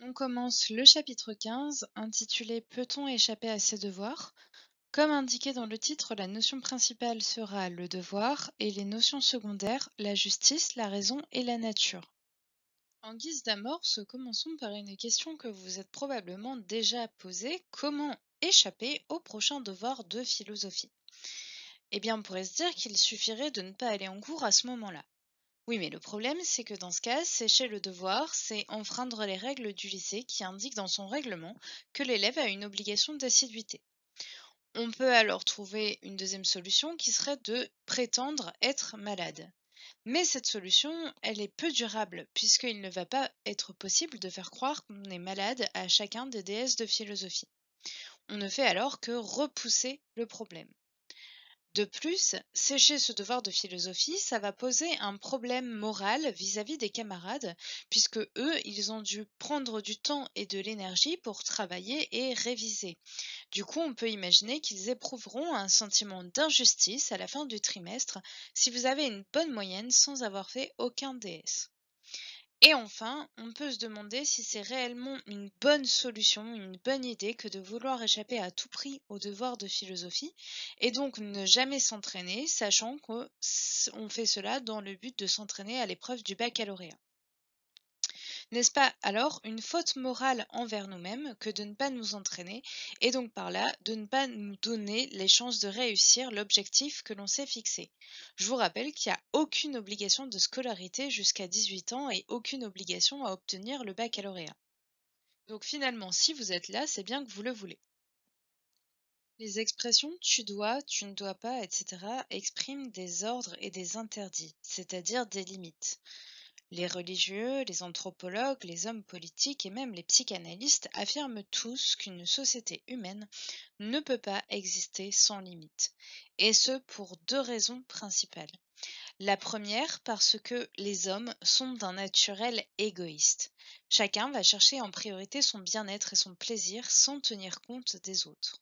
On commence le chapitre 15 intitulé Peut-on échapper à ses devoirs? Comme indiqué dans le titre, la notion principale sera le devoir et les notions secondaires, la justice, la raison et la nature. En guise d'amorce, commençons par une question que vous êtes probablement déjà posée. Comment échapper au prochain devoir de philosophie? Eh bien, on pourrait se dire qu'il suffirait de ne pas aller en cours à ce moment-là. Oui, mais le problème, c'est que dans ce cas, sécher le devoir, c'est enfreindre les règles du lycée qui indiquent dans son règlement que l'élève a une obligation d'assiduité. On peut alors trouver une deuxième solution qui serait de prétendre être malade. Mais cette solution, elle est peu durable, puisqu'il ne va pas être possible de faire croire qu'on est malade à chacun des déesses de philosophie. On ne fait alors que repousser le problème. De plus, sécher ce devoir de philosophie, ça va poser un problème moral vis-à-vis des camarades, puisque eux, ils ont dû prendre du temps et de l'énergie pour travailler et réviser. Du coup, on peut imaginer qu'ils éprouveront un sentiment d'injustice à la fin du trimestre si vous avez une bonne moyenne sans avoir fait aucun DS. Et enfin, on peut se demander si c'est réellement une bonne solution, une bonne idée que de vouloir échapper à tout prix au devoir de philosophie et donc ne jamais s'entraîner, sachant qu'on fait cela dans le but de s'entraîner à l'épreuve du baccalauréat. N'est-ce pas alors une faute morale envers nous-mêmes que de ne pas nous entraîner et donc par là de ne pas nous donner les chances de réussir l'objectif que l'on s'est fixé? Je vous rappelle qu'il n'y a aucune obligation de scolarité jusqu'à 18 ans et aucune obligation à obtenir le baccalauréat. Donc finalement, si vous êtes là, c'est bien que vous le voulez. Les expressions tu dois, tu ne dois pas, etc. expriment des ordres et des interdits, c'est-à-dire des limites. Les religieux, les anthropologues, les hommes politiques et même les psychanalystes affirment tous qu'une société humaine ne peut pas exister sans limite. Et ce pour deux raisons principales. La première, parce que les hommes sont d'un naturel égoïste. Chacun va chercher en priorité son bien-être et son plaisir sans tenir compte des autres.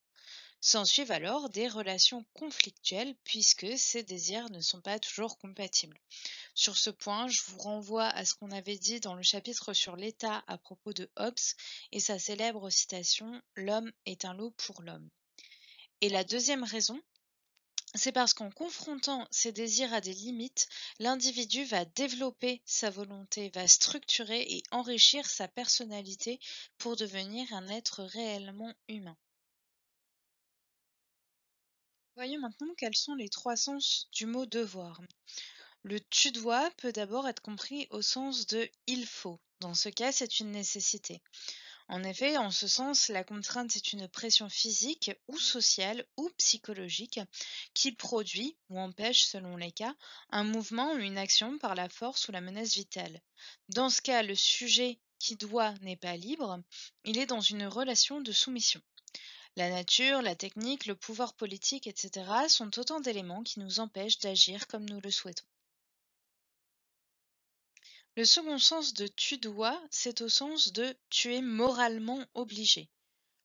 S'ensuivent alors des relations conflictuelles puisque ces désirs ne sont pas toujours compatibles. Sur ce point, je vous renvoie à ce qu'on avait dit dans le chapitre sur l'État à propos de Hobbes et sa célèbre citation «L'homme est un loup pour l'homme». Et la deuxième raison, c'est parce qu'en confrontant ses désirs à des limites, l'individu va développer sa volonté, va structurer et enrichir sa personnalité pour devenir un être réellement humain. Voyons maintenant quels sont les trois sens du mot devoir. Le tu dois peut d'abord être compris au sens de il faut. Dans ce cas, c'est une nécessité. En effet, en ce sens, la contrainte est une pression physique ou sociale ou psychologique qui produit ou empêche, selon les cas, un mouvement ou une action par la force ou la menace vitale. Dans ce cas, le sujet qui doit n'est pas libre, il est dans une relation de soumission. La nature, la technique, le pouvoir politique, etc. sont autant d'éléments qui nous empêchent d'agir comme nous le souhaitons. Le second sens de tu dois, c'est au sens de tu es moralement obligé.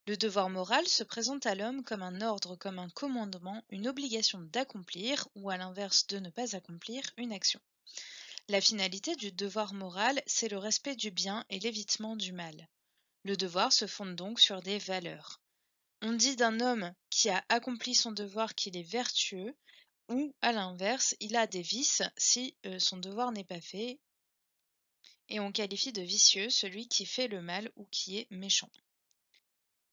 Le devoir moral se présente à l'homme comme un ordre, comme un commandement, une obligation d'accomplir ou à l'inverse de ne pas accomplir une action. La finalité du devoir moral, c'est le respect du bien et l'évitement du mal. Le devoir se fonde donc sur des valeurs. On dit d'un homme qui a accompli son devoir qu'il est vertueux, ou à l'inverse, il a des vices si son devoir n'est pas fait, et on qualifie de vicieux celui qui fait le mal ou qui est méchant.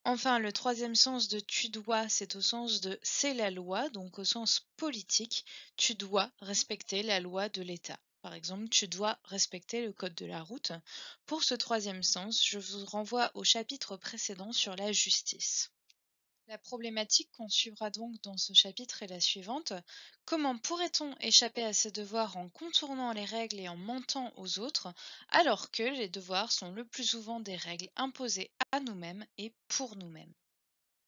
Enfin, le troisième sens de tu dois, c'est au sens de c'est la loi, donc au sens politique, tu dois respecter la loi de l'État. Par exemple, tu dois respecter le code de la route. Pour ce troisième sens, je vous renvoie au chapitre précédent sur la justice. La problématique qu'on suivra donc dans ce chapitre est la suivante. Comment pourrait-on échapper à ses devoirs en contournant les règles et en mentant aux autres, alors que les devoirs sont le plus souvent des règles imposées à nous-mêmes et pour nous-mêmes?